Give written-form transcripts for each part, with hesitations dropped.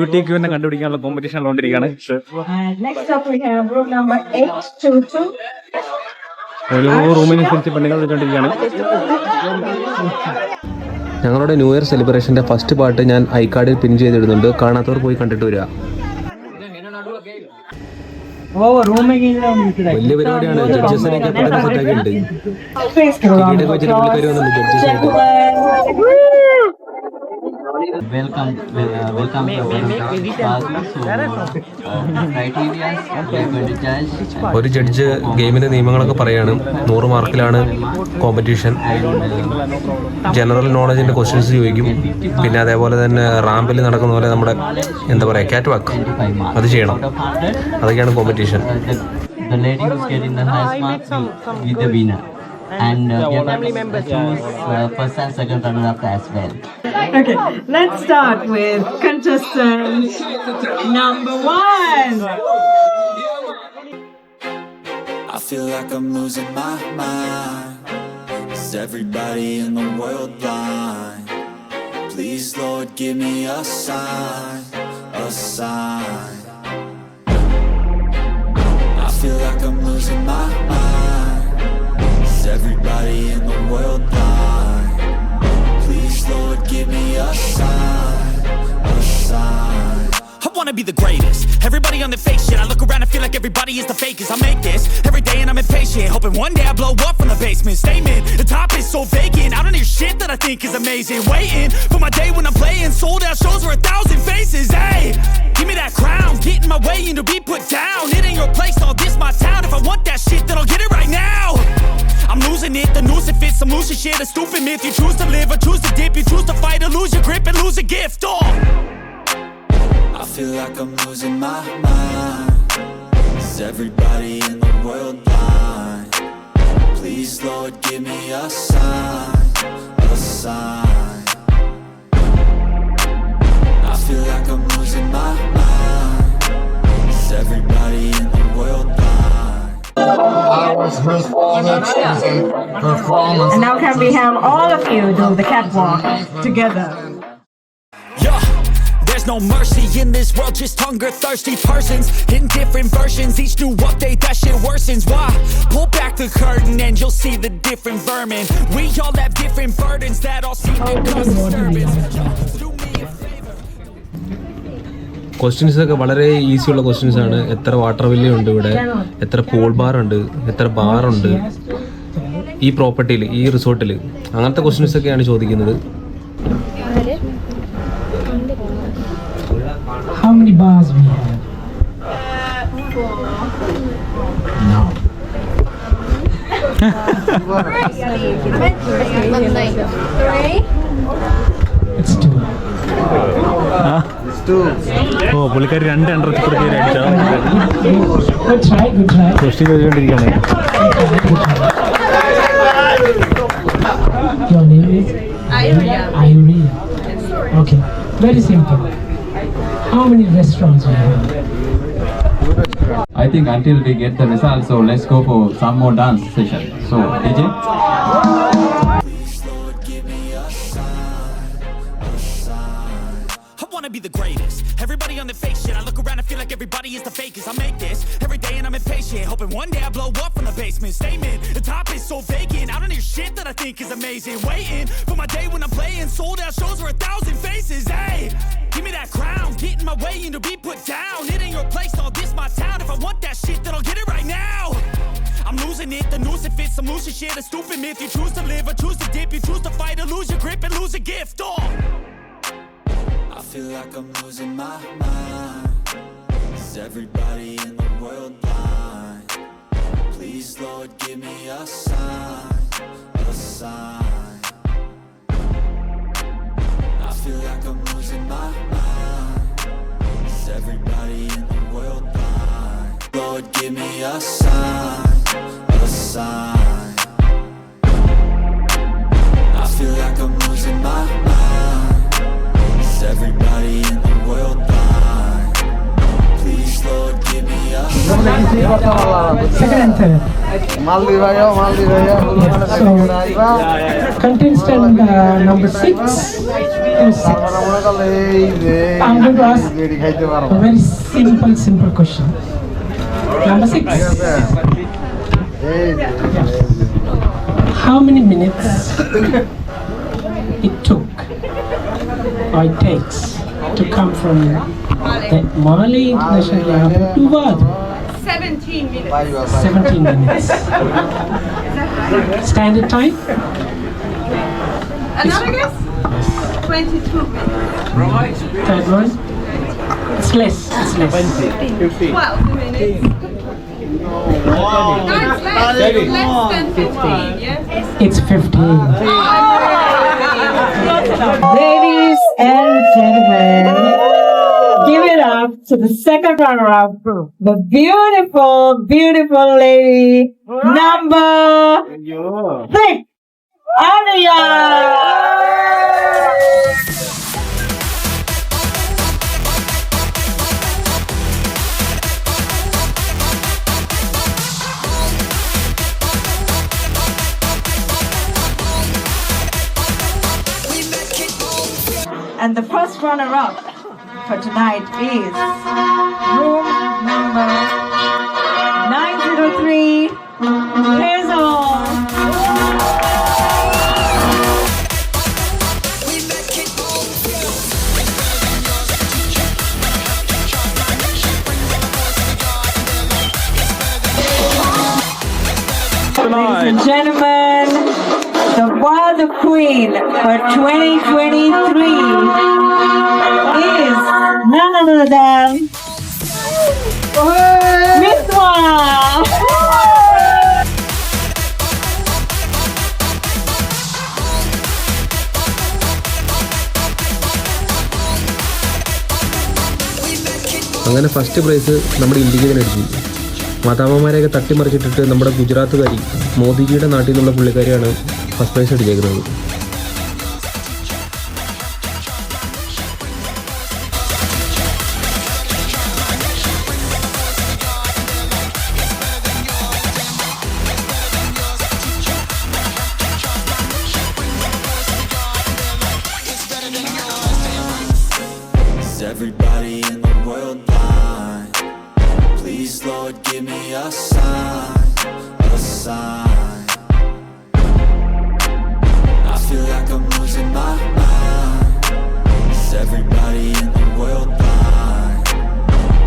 UTQ നെ കണ്ടുപിടിക്കാനുള്ള competition ഉള്ളോണ്ടിരിക്കുകയാണ്. Next up we have room number 822. ഒരു റൂമിനനുസരിച്ച് പെണ്ണുങ്ങൾ വിളിച്ചോണ്ടിരിക്കുകയാണ്. ഞങ്ങളുടെ ന്യൂ ഇയർ സെലിബ്രേഷൻ്റെ ഫസ്റ്റ് പാട്ട് ഞാൻ ഐകാർഡിൽ പിൻ ചെയ്തിടുന്നുണ്ട്. കാണാത്തവർ പോയി കണ്ടിട്ട് വരിക. വലിയ പരിപാടിയാണ്. ജഡ്ജസിനൊക്കെ സെറ്റാക്കിയിട്ടുണ്ട്. ടിക്കറ്റൊക്കെ വെച്ചിട്ട് പുള്ളിക്കാരി വന്നിട്ടുണ്ട് ജഡ്ജസായിട്ട്. Welcome to our ഒരു ജഡ്ജ് ഗെയിമിന്റെ നിയമങ്ങളൊക്കെ പറയാണ്. 100 മാർക്കിലാണ് കോമ്പറ്റീഷൻ. ജനറൽ നോളജിന്റെ ക്വസ്റ്റ്യൻസ് ചോദിക്കും. പിന്നെ അതേപോലെ തന്നെ റാമ്പിൽ നടക്കുന്ന പോലെ നമ്മുടെ എന്താ പറയുക ക്യാറ്റ് വാക്ക് അത് ചെയ്യണം. അതൊക്കെയാണ് competition. The lady who's getting the highest marks will be the winner. And we have family members choose first and second runner-up as well. Okay, let's start with contestant number 1. I feel like I'm losing my mind. Is everybody in the world blind? Please, Lord, give me a sign, a sign. I feel like I'm losing my mind. Is everybody in the world blind? Please, Lord, give me a sign, a sign. I wanna be the greatest. Everybody on the fake shit. I look around and feel like everybody is the fakest. I make this every day and I'm impatient, hoping one day I blow up from the basement. Statement, the top is so vacant. I don't hear shit that I think is amazing. Waiting for my day when I'm playing sold out shows for 1,000 faces. Hey, give me that crown, get in my way and to be put down. It ain't your place, all this my town. If I want that shit, then I'll get it right now. I'm losing it, the noose it fits. I'm losing shit, a stupid myth. You choose to live or choose to dip. You choose to fight or lose your grip and lose a gift. Oh, I feel like I'm losing my mind. Is everybody in the world blind? Please, Lord, give me a sign, a sign. I feel like I'm losing my mind. Is everybody in the world blind? And now can we have all of you do the catwalk together? yeah. There's no mercy in this world, just hunger thirsty persons in different versions. Each new update, that shit worsens. Why? Pull back the curtain and you'll see the different vermin. We all have different burdens that all seem to cause disturbance. Do me a favor. Questions ഒക്കെ വളരെ ഈസിയുള്ള questions ആണ്. എത്ര water villa ഉണ്ട് ഇവിടെ, എത്ര pool bar ഉണ്ട്, എത്ര ബാറുണ്ട് ഈ പ്രോപ്പർട്ടിയിൽ, ഈ റിസോർട്ടിൽ, അങ്ങനത്തെ ക്വസ്റ്റ്യൻസ് ഒക്കെയാണ് ചോദിക്കുന്നത്. How many bars we have? No. It's 2. ഓ പുള്ളിക്കാരി 2 അണ്ടർസ്റ്റുഡ് അടിച്ചാൽ Good try, good try. Question ചോദിച്ചുകൊണ്ടിരിക്കുകയാണ്. Your name is? Ayuriya. Okay, very simple. How many restaurants we have? I think until we get the results, so let's go for some more dance session. So, DJ? Please, Lord, give me a sign, a sign. I wanna be the greatest. Everybody on the fake shit. I look around and feel like everybody is the fakest. I make this every day and I'm impatient, hoping one day I blow up from the basement. Statement, the top is so vacant. I don't hear shit that I think is amazing. Waiting for my day when I'm playing sold out shows for 1,000 faces. Hey, give me that crown, get in my way and to be put down. It ain't your place, all this my town. If I want that shit, then I'll get it right now. I'm losing it, the noose it fits. I'm losing shit, a stupid myth. You choose to live or choose to dip. You choose to fight or lose your grip and lose a gift. Oh, I feel like I'm losing my mind. Is everybody in the world blind? Please, Lord, give me a sign, a sign. I feel like I'm losing my mind. Is everybody in the world blind? Lord, give me a sign, a sign. I feel like I'm losing my mind. Is everybody in the world blind? Please, Lord, give me a sign. Second and third. So, contestant number 6 to 6. I'm going to ask a very simple question. Number 6. How many minutes it took or it takes to come from the Mali International Airport to Vadra? 17 minutes. 17 minutes. Standard time? Another guess? 22 minutes. Third one? It's less. 12 minutes. No, it's less. Less than 15, yes? It's 15. Ladies and gentlemen, give it up to the second runner-up, the beautiful lady, number 6, Aria! And the first runner-up for tonight is room number 903, Hazel. Ladies and gentlemen, the Wild Queen for 2023 is none other than Mithwa. അങ്ങനെ first prize നമ്മുടെ ഇന്ത്യക്ക് തന്നെ അടിച്ചു. മാതാമ്മമാരെയൊക്കെ തട്ടിമറിച്ചിട്ടിട്ട് നമ്മുടെ ഗുജറാത്തുകാരി മോദിജിയുടെ നാട്ടിൽ നിന്നുള്ള പുള്ളിക്കാരിയാണ് ഫസ്റ്റ് പ്രൈസ് അടിച്ചേക്കുന്നത്. Is everybody in the world blind? Please, Lord, give me a sign, a sign. I feel like I'm losing my mind. Is everybody in the world blind?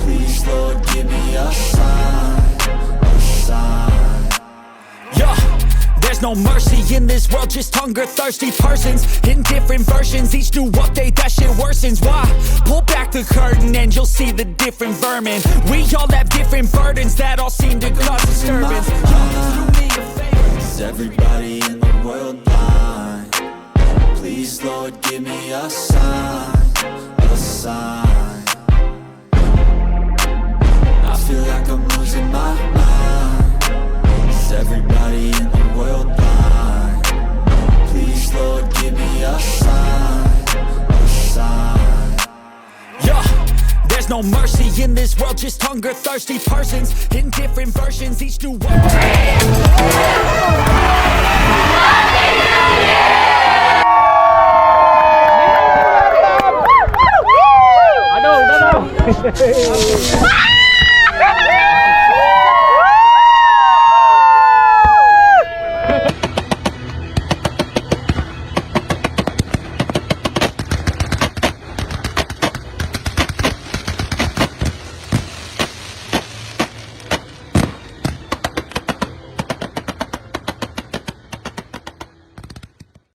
Please, Lord, give me a sign, a sign. Yeah, there's no mercy in this world, just hunger-thirsty persons in different versions. Each new update, that shit worsens. Why? Pull back the curtain and you'll see the different vermin. We all have different burdens that all seem to cause disturbance. Yo, do me a favor. Is everybody in the world blind? Please, Lord, give me a sign, a sign. I feel like I'm losing my mind. Is everybody in the world blind? Please, Lord, give me a sign, a sign. Yeah, there's no mercy in this world, just hunger-thirsty persons in different versions. Each new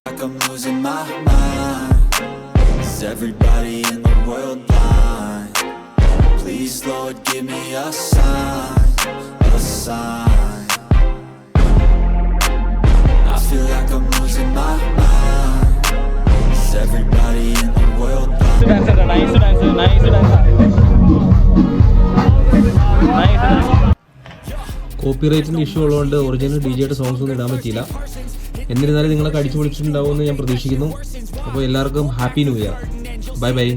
Like I'm losing my mind. Is everybody in the world blind? Please, Lord, give me a sign, a sign. I feel like I'm losing my mind. Is everybody in the world blind? കോപ്പിറൈറ്റിൻ്റെ issue ഉള്ളതുകൊണ്ട് original DJയുടെ songs ഒന്നും ഇടാൻ പറ്റിയില്ല. എന്നിരുന്നാലും നിങ്ങളൊക്കെ അടിച്ചു പൊളിച്ചിട്ടുണ്ടാവുമെന്ന് ഞാൻ പ്രതീക്ഷിക്കുന്നു. അപ്പോൾ എല്ലാവർക്കും happy new year. Bye bye.